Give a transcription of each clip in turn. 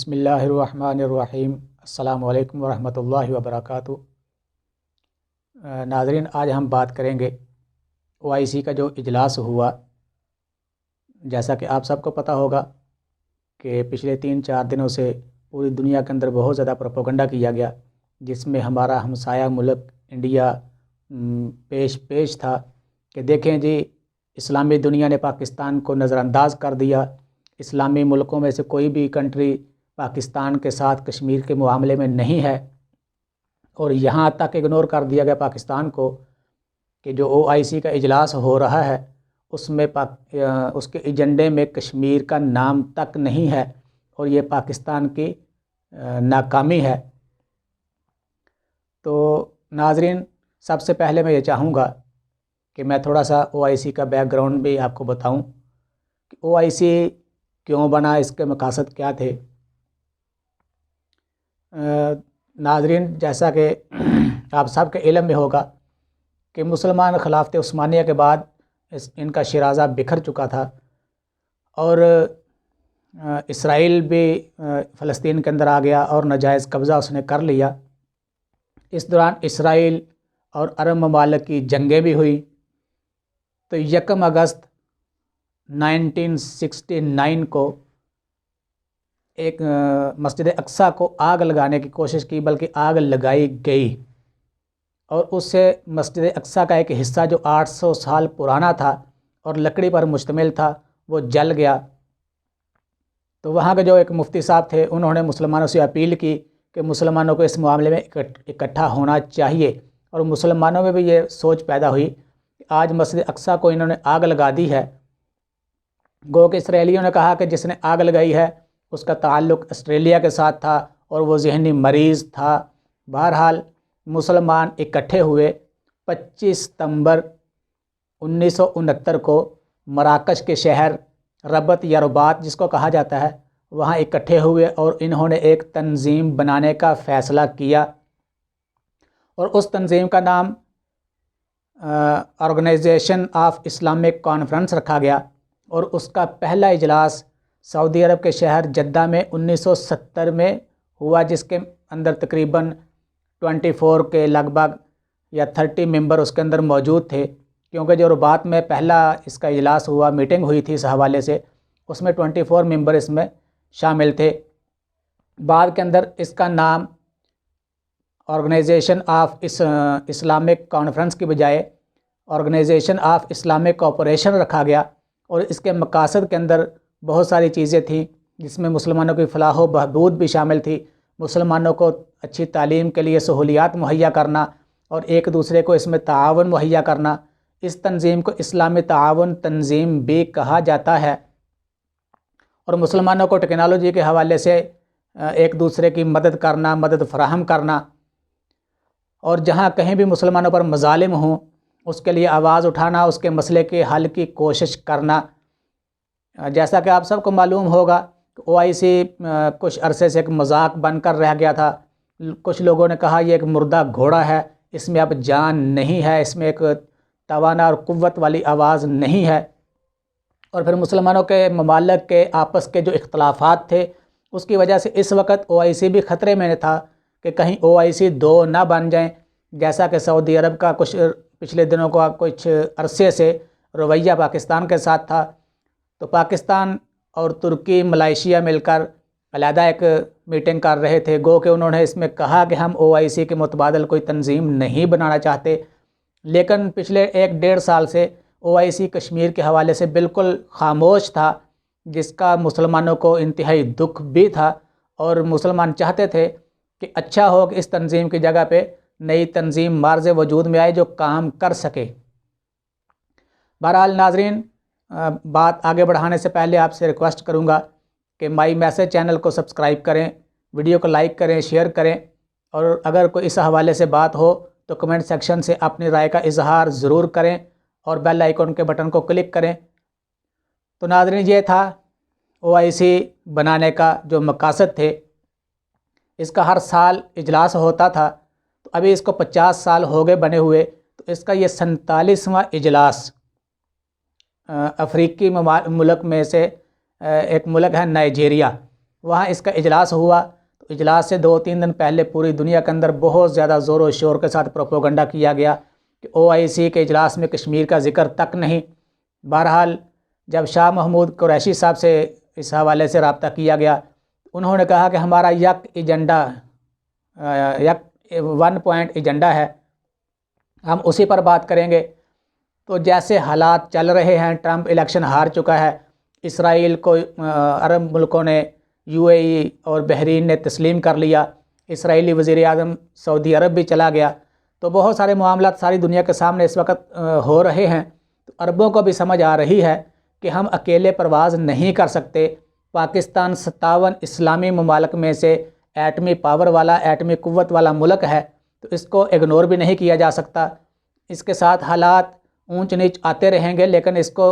بسم اللہ الرحمن الرحیم۔ السلام علیکم ورحمۃ اللہ وبرکاتہ۔ ناظرین، آج ہم بات کریں گے OIC کا جو اجلاس ہوا۔ جیسا کہ آپ سب کو پتہ ہوگا کہ پچھلے 3-4 دنوں سے پوری دنیا کے اندر بہت زیادہ پروپیگنڈا کیا گیا، جس میں ہمارا ہمسایہ ملک انڈیا پیش تھا کہ دیکھیں جی، اسلامی دنیا نے پاکستان کو نظر انداز کر دیا۔ اسلامی ملکوں میں سے کوئی بھی کنٹری پاکستان کے ساتھ کشمیر کے معاملے میں نہیں ہے، اور یہاں تک اگنور کر دیا گیا پاکستان کو کہ جو OIC کا اجلاس ہو رہا ہے اس میں اس کے ایجنڈے میں کشمیر کا نام تک نہیں ہے، اور یہ پاکستان کی ناکامی ہے۔ تو ناظرین، سب سے پہلے میں یہ چاہوں گا کہ میں تھوڑا سا OIC کا بیک گراؤنڈ بھی آپ کو بتاؤں کہ OIC کیوں بنا، اس کے مقاصد کیا تھے۔ ناظرین، جیسا کہ آپ سب کے علم میں ہوگا کہ مسلمان خلافت عثمانیہ کے بعد ان کا شیرازہ بکھر چکا تھا، اور اسرائیل بھی فلسطین کے اندر آ گیا اور ناجائز قبضہ اس نے کر لیا۔ اس دوران اسرائیل اور عرب ممالک کی جنگیں بھی ہوئی۔ تو 1 اگست 1969 کو ایک مسجد اقصیٰ کو آگ لگانے کی کوشش کی، بلکہ آگ لگائی گئی، اور اس سے مسجد اقصیٰ کا ایک حصہ جو 800 سال پرانا تھا اور لکڑی پر مشتمل تھا، وہ جل گیا۔ تو وہاں کے جو ایک مفتی صاحب تھے، انہوں نے مسلمانوں سے اپیل کی کہ مسلمانوں کو اس معاملے میں اکٹھا ہونا چاہیے، اور مسلمانوں میں بھی یہ سوچ پیدا ہوئی کہ آج مسجد اقصیٰ کو انہوں نے آگ لگا دی ہے۔ گو کہ اسرائیلیوں نے کہا کہ جس نے آگ لگائی ہے اس کا تعلق آسٹریلیا کے ساتھ تھا اور وہ ذہنی مریض تھا۔ بہرحال مسلمان اکٹھے ہوئے 25 ستمبر 1969 کو مراکش کے شہر ربط یا رباط جس کو کہا جاتا ہے، وہاں اکٹھے ہوئے، اور انہوں نے ایک تنظیم بنانے کا فیصلہ کیا، اور اس تنظیم کا نام آرگنائزیشن آف اسلامک کانفرنس رکھا گیا، اور اس کا پہلا اجلاس سعودی عرب کے شہر جدہ میں 1970 میں ہوا، جس کے اندر تقریباً 24 کے لگ بھگ یا 30 ممبر اس کے اندر موجود تھے، کیونکہ جو رباط میں پہلا اس کا اجلاس ہوا، میٹنگ ہوئی تھی اس حوالے سے، اس میں 24 ممبر اس میں شامل تھے۔ بعد کے اندر اس کا نام آرگنائزیشن آف اسلامک کانفرنس کی بجائے آرگنائزیشن آف اسلامک کوآپریشن رکھا گیا، اور اس کے مقاصد کے اندر بہت ساری چیزیں تھیں، جس میں مسلمانوں کی فلاح و بہبود بھی شامل تھی، مسلمانوں کو اچھی تعلیم کے لیے سہولیات مہیا کرنا، اور ایک دوسرے کو اس میں تعاون مہیا کرنا۔ اس تنظیم کو اسلامی تعاون تنظیم بھی کہا جاتا ہے، اور مسلمانوں کو ٹیکنالوجی کے حوالے سے ایک دوسرے کی مدد کرنا، مدد فراہم کرنا، اور جہاں کہیں بھی مسلمانوں پر مظالم ہوں اس کے لیے آواز اٹھانا، اس کے مسئلے کے حل کی کوشش کرنا۔ جیسا کہ آپ سب کو معلوم ہوگا کہ OIC کچھ عرصے سے ایک مذاق بن کر رہ گیا تھا۔ کچھ لوگوں نے کہا یہ ایک مردہ گھوڑا ہے، اس میں اب جان نہیں ہے، اس میں ایک توانا اور قوت والی آواز نہیں ہے، اور پھر مسلمانوں کے ممالک کے آپس کے جو اختلافات تھے اس کی وجہ سے اس وقت OIC بھی خطرے میں تھا کہ کہیں OIC 2 نہ بن جائیں، جیسا کہ سعودی عرب کا کچھ پچھلے دنوں کا کچھ عرصے سے رویہ پاکستان کے ساتھ تھا۔ تو پاکستان اور ترکی، ملائیشیا مل کر علیحدہ ایک میٹنگ کر رہے تھے، گو کہ انہوں نے اس میں کہا کہ ہم OIC کے متبادل کوئی تنظیم نہیں بنانا چاہتے، لیکن پچھلے 1-1.5 سال سے OIC کشمیر کے حوالے سے بالکل خاموش تھا، جس کا مسلمانوں کو انتہائی دکھ بھی تھا، اور مسلمان چاہتے تھے کہ اچھا ہو کہ اس تنظیم کی جگہ پہ نئی تنظیم مارز وجود میں آئے جو کام کر سکے۔ بہرحال ناظرین، بات آگے بڑھانے سے پہلے آپ سے ریکویسٹ کروں گا کہ مائی میسج چینل کو سبسکرائب کریں، ویڈیو کو لائک کریں، شیئر کریں، اور اگر کوئی اس حوالے سے بات ہو تو کمنٹ سیکشن سے اپنی رائے کا اظہار ضرور کریں، اور بیل آئیکن کے بٹن کو کلک کریں۔ تو ناظرین، یہ تھا OIC بنانے کا جو مقاصد تھے۔ اس کا ہر سال اجلاس ہوتا تھا، تو ابھی اس کو 50 سال ہو گئے بنے ہوئے، تو اس کا یہ 47واں اجلاس افریقی ملک میں سے ایک ملک ہے نائجیریا، وہاں اس کا اجلاس ہوا، تو اجلاس سے 2-3 دن پہلے پوری دنیا کے اندر بہت زیادہ زور و شور کے ساتھ پروپیگنڈا کیا گیا کہ OIC کے اجلاس میں کشمیر کا ذکر تک نہیں۔ بہرحال جب شاہ محمود قریشی صاحب سے اس حوالے سے رابطہ کیا گیا، انہوں نے کہا کہ ہمارا یک ایجنڈا، یک 1 پوائنٹ ایجنڈا ہے، ہم اسی پر بات کریں گے۔ تو جیسے حالات چل رہے ہیں، ٹرمپ الیکشن ہار چکا ہے، اسرائیل کو عرب ملکوں نے، UAE اور بحرین نے تسلیم کر لیا، اسرائیلی وزیر اعظم سعودی عرب بھی چلا گیا، تو بہت سارے معاملات ساری دنیا کے سامنے اس وقت ہو رہے ہیں۔ تو عربوں کو بھی سمجھ آ رہی ہے کہ ہم اکیلے پرواز نہیں کر سکتے۔ پاکستان 57 اسلامی ممالک میں سے ایٹمی پاور والا، ایٹمی قوت والا ملک ہے، تو اس کو اگنور بھی نہیں کیا جا سکتا۔ اس کے ساتھ حالات اونچ نیچ آتے رہیں گے، لیکن اس کو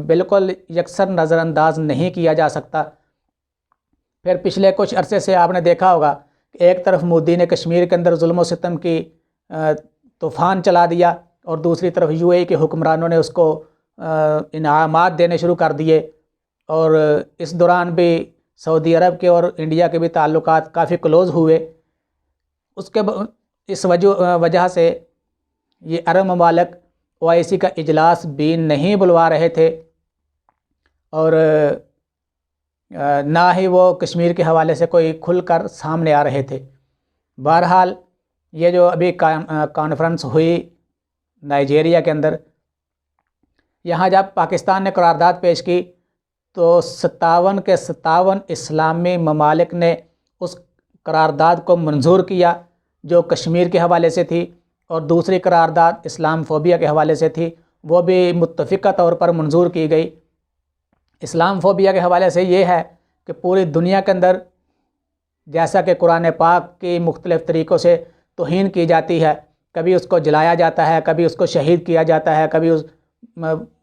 بالکل یکسر نظر انداز نہیں کیا جا سکتا۔ پھر پچھلے کچھ عرصے سے آپ نے دیکھا ہوگا کہ ایک طرف مودی نے کشمیر کے اندر ظلم و ستم کی طوفان چلا دیا، اور دوسری طرف UAE کے حکمرانوں نے اس کو انعامات دینے شروع کر دیے، اور اس دوران بھی سعودی عرب کے اور انڈیا کے بھی تعلقات کافی کلوز ہوئے۔ اس وجہ سے یہ عرب ممالک OIC کا اجلاس بھی نہیں بلوا رہے تھے، اور نہ ہی وہ کشمیر کے حوالے سے کوئی کھل کر سامنے آ رہے تھے۔ بہرحال یہ جو ابھی کانفرنس ہوئی نائجیریا کے اندر، یہاں جب پاکستان نے قرارداد پیش کی تو 57 کے 57 اسلامی ممالک نے اس قرارداد کو منظور کیا جو کشمیر کے حوالے سے تھی، اور دوسری قرارداد اسلام فوبیا کے حوالے سے تھی، وہ بھی متفقہ طور پر منظور کی گئی۔ اسلام فوبیا کے حوالے سے یہ ہے کہ پوری دنیا کے اندر جیسا کہ قرآن پاک کی مختلف طریقوں سے توہین کی جاتی ہے، کبھی اس کو جلایا جاتا ہے، کبھی اس کو شہید کیا جاتا ہے، کبھی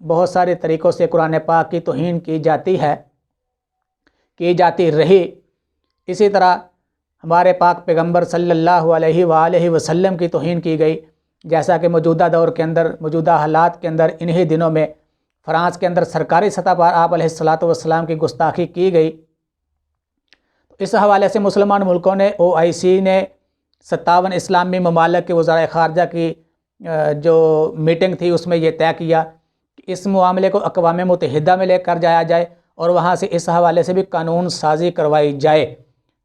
بہت سارے طریقوں سے قرآن پاک کی توہین کی جاتی ہے، کی جاتی رہی۔ اسی طرح ہمارے پاک پیغمبر صلی اللہ علیہ وآلہ وسلم کی توہین کی گئی، جیسا کہ موجودہ دور کے اندر، موجودہ حالات کے اندر، انہی دنوں میں فرانس کے اندر سرکاری سطح پر آپ علیہ الصلاۃ والسلام کی گستاخی کی گئی۔ اس حوالے سے مسلمان ملکوں نے، OIC نے 57 اسلامی ممالک کے وزرائے خارجہ کی جو میٹنگ تھی اس میں یہ طے کیا کہ اس معاملے کو اقوام متحدہ میں لے کر جایا جائے، اور وہاں سے اس حوالے سے بھی قانون سازی کروائی جائے،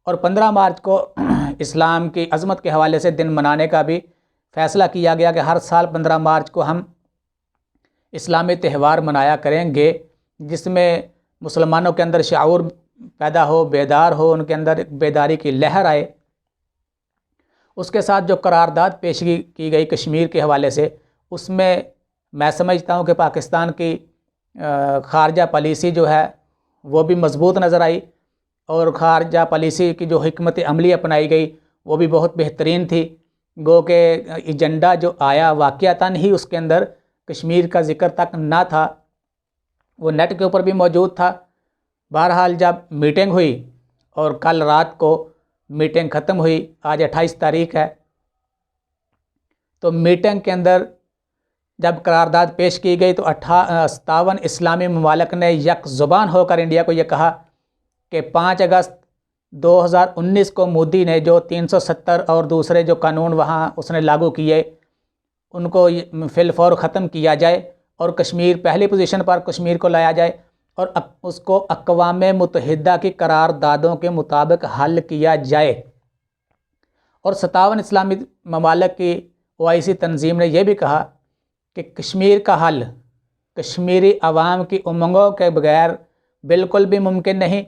اور 15 مارچ کو اسلام کی عظمت کے حوالے سے دن منانے کا بھی فیصلہ کیا گیا کہ ہر سال 15 مارچ کو ہم اسلامی تہوار منایا کریں گے، جس میں مسلمانوں کے اندر شعور پیدا ہو، بیدار ہو، ان کے اندر بیداری کی لہر آئے۔ اس کے ساتھ جو قرارداد پیشگی کی گئی کشمیر کے حوالے سے، اس میں سمجھتا ہوں کہ پاکستان کی خارجہ پالیسی جو ہے وہ بھی مضبوط نظر آئی، اور خارجہ پالیسی کی جو حکمت عملی اپنائی گئی وہ بھی بہت بہترین تھی۔ گو کہ ایجنڈا جو آیا واقعتاً ہی اس کے اندر کشمیر کا ذکر تک نہ تھا، وہ نیٹ کے اوپر بھی موجود تھا۔ بہرحال جب میٹنگ ہوئی، اور کل رات کو میٹنگ ختم ہوئی، آج 28 تاریخ ہے، تو میٹنگ کے اندر جب قرارداد پیش کی گئی تو 57 اسلامی ممالک نے یک زبان ہو کر انڈیا کو یہ کہا کہ 5 اگست 2019 کو مودی نے جو 370 اور دوسرے جو قانون وہاں اس نے لاگو کیے، ان کو فی الفور ختم کیا جائے، اور کشمیر پہلی پوزیشن پر کشمیر کو لایا جائے، اور اس کو اقوام متحدہ کی قراردادوں کے مطابق حل کیا جائے۔ اور 57 اسلامی ممالک کی OIC تنظیم نے یہ بھی کہا کہ کشمیر کا حل کشمیری عوام کی امنگوں کے بغیر بالکل بھی ممکن نہیں،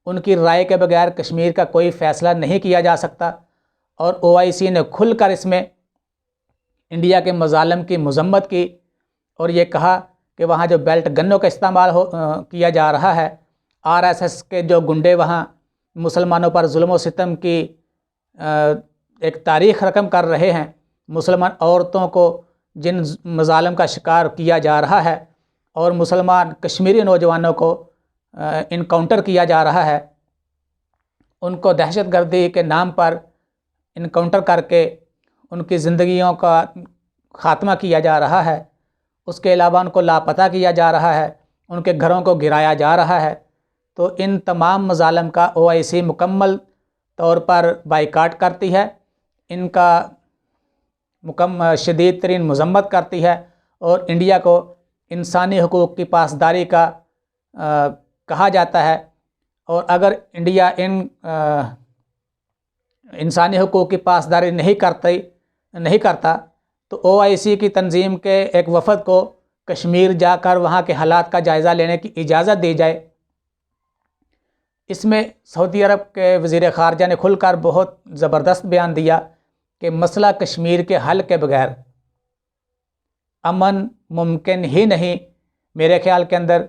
ان کی رائے کے بغیر کشمیر کا کوئی فیصلہ نہیں کیا جا سکتا، اور OIC نے کھل کر اس میں انڈیا کے مظالم کی مذمت کی، اور یہ کہا کہ وہاں جو بیلٹ گنوں کا استعمال کیا جا رہا ہے، RSS کے جو گنڈے وہاں مسلمانوں پر ظلم و ستم کی ایک تاریخ رقم کر رہے ہیں، مسلمان عورتوں کو جن مظالم کا شکار کیا جا رہا ہے، اور مسلمان کشمیری نوجوانوں کو انکاؤنٹر کیا جا رہا ہے، ان کو دہشت گردی کے نام پر انکاؤنٹر کر کے ان کی زندگیوں کا خاتمہ کیا جا رہا ہے، اس کے علاوہ ان کو لاپتہ کیا جا رہا ہے، ان کے گھروں کو گرایا جا رہا ہے، تو ان تمام مظالم کا OIC مکمل طور پر بائیکاٹ کرتی ہے، ان کا شدید ترین مذمت کرتی ہے، اور انڈیا کو انسانی حقوق کی پاسداری کا کہا جاتا ہے۔ اور اگر انڈیا ان انسانی حقوق کی پاسداری نہیں کرتا تو OIC کی تنظیم کے ایک وفد کو کشمیر جا کر وہاں کے حالات کا جائزہ لینے کی اجازت دی جائے۔ اس میں سعودی عرب کے وزیر خارجہ نے کھل کر بہت زبردست بیان دیا کہ مسئلہ کشمیر کے حل کے بغیر امن ممکن ہی نہیں۔ میرے خیال کے اندر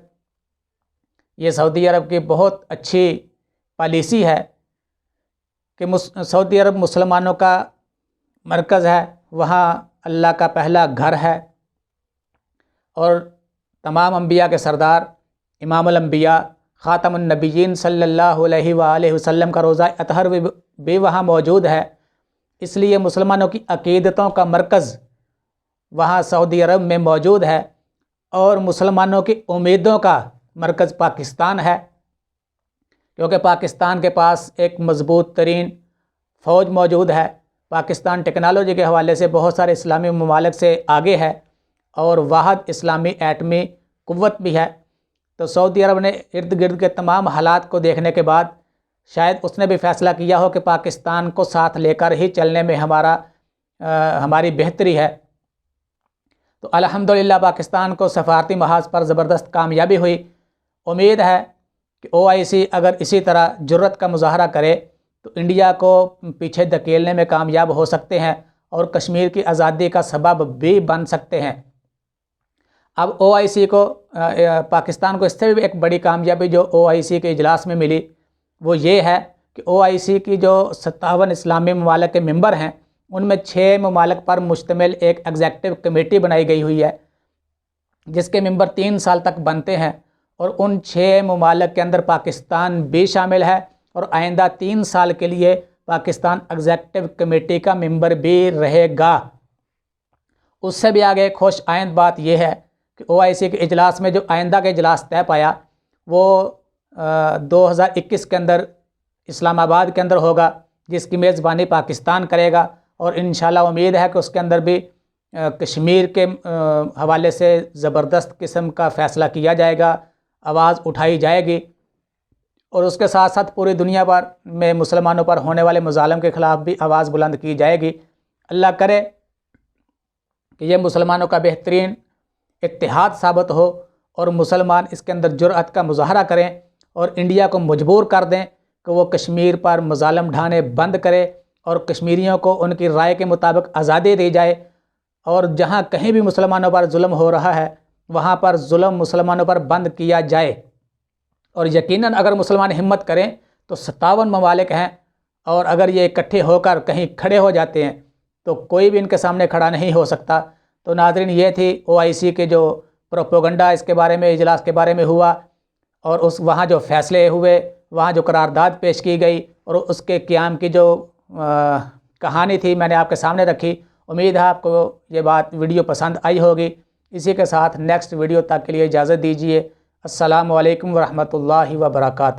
یہ سعودی عرب کی بہت اچھی پالیسی ہے کہ سعودی عرب مسلمانوں کا مرکز ہے، وہاں اللہ کا پہلا گھر ہے، اور تمام انبیاء کے سردار امام الانبیاء خاتم النبیین صلی اللہ علیہ وآلہ وسلم کا روضہ اطہر بھی وہاں موجود ہے۔ اس لیے مسلمانوں کی عقیدتوں کا مرکز وہاں سعودی عرب میں موجود ہے، اور مسلمانوں کی امیدوں کا مرکز پاکستان ہے، کیونکہ پاکستان کے پاس ایک مضبوط ترین فوج موجود ہے۔ پاکستان ٹیکنالوجی کے حوالے سے بہت سارے اسلامی ممالک سے آگے ہے، اور واحد اسلامی ایٹمی قوت بھی ہے۔ تو سعودی عرب نے ارد گرد کے تمام حالات کو دیکھنے کے بعد شاید اس نے بھی فیصلہ کیا ہو کہ پاکستان کو ساتھ لے کر ہی چلنے میں ہماری بہتری ہے۔ تو الحمدللہ پاکستان کو سفارتی محاذ پر زبردست کامیابی ہوئی۔ امید ہے کہ OIC اگر اسی طرح جرأت کا مظاہرہ کرے تو انڈیا کو پیچھے دھکیلنے میں کامیاب ہو سکتے ہیں، اور کشمیر کی آزادی کا سبب بھی بن سکتے ہیں۔ اب OIC کو پاکستان کو اس سے بھی ایک بڑی کامیابی جو OIC کے اجلاس میں ملی وہ یہ ہے کہ OIC کی جو 57 اسلامی ممالک کے ممبر ہیں ان میں 6 ممالک پر مشتمل ایک ایگزیکٹو کمیٹی بنائی گئی ہوئی ہے، جس کے ممبر 3 سال تک بنتے ہیں، اور ان 6 ممالک کے اندر پاکستان بھی شامل ہے، اور آئندہ 3 سال کے لیے پاکستان ایگزیکٹو کمیٹی کا ممبر بھی رہے گا۔ اس سے بھی آگے خوش آئند بات یہ ہے کہ OIC کے اجلاس میں جو آئندہ کا اجلاس طے پایا وہ 2021 کے اندر اسلام آباد کے اندر ہوگا، جس کی میزبانی پاکستان کرے گا، اور انشاءاللہ امید ہے کہ اس کے اندر بھی کشمیر کے حوالے سے زبردست قسم کا فیصلہ کیا جائے گا، آواز اٹھائی جائے گی، اور اس کے ساتھ ساتھ پوری دنیا پر میں مسلمانوں پر ہونے والے مظالم کے خلاف بھی آواز بلند کی جائے گی۔ اللہ کرے کہ یہ مسلمانوں کا بہترین اتحاد ثابت ہو، اور مسلمان اس کے اندر جرأت کا مظاہرہ کریں، اور انڈیا کو مجبور کر دیں کہ وہ کشمیر پر مظالم ڈھانے بند کرے، اور کشمیریوں کو ان کی رائے کے مطابق آزادی دی جائے، اور جہاں کہیں بھی مسلمانوں پر ظلم ہو رہا ہے وہاں پر ظلم مسلمانوں پر بند کیا جائے۔ اور یقیناً اگر مسلمان ہمت کریں تو 57 ممالک ہیں، اور اگر یہ اکٹھے ہو کر کہیں کھڑے ہو جاتے ہیں تو کوئی بھی ان کے سامنے کھڑا نہیں ہو سکتا۔ تو ناظرین، یہ تھی OIC کے جو پروپیگنڈا اس کے بارے میں اجلاس کے بارے میں ہوا، اور وہاں جو فیصلے ہوئے، وہاں جو قرارداد پیش کی گئی، اور اس کے قیام کی جو کہانی تھی میں نے آپ کے سامنے رکھی۔ امید ہے آپ کو یہ ویڈیو پسند آئی ہوگی۔ اسی کے ساتھ نیکسٹ ویڈیو تک کے لیے اجازت دیجیے۔ السلام علیکم ورحمۃ اللہ وبرکاتہ۔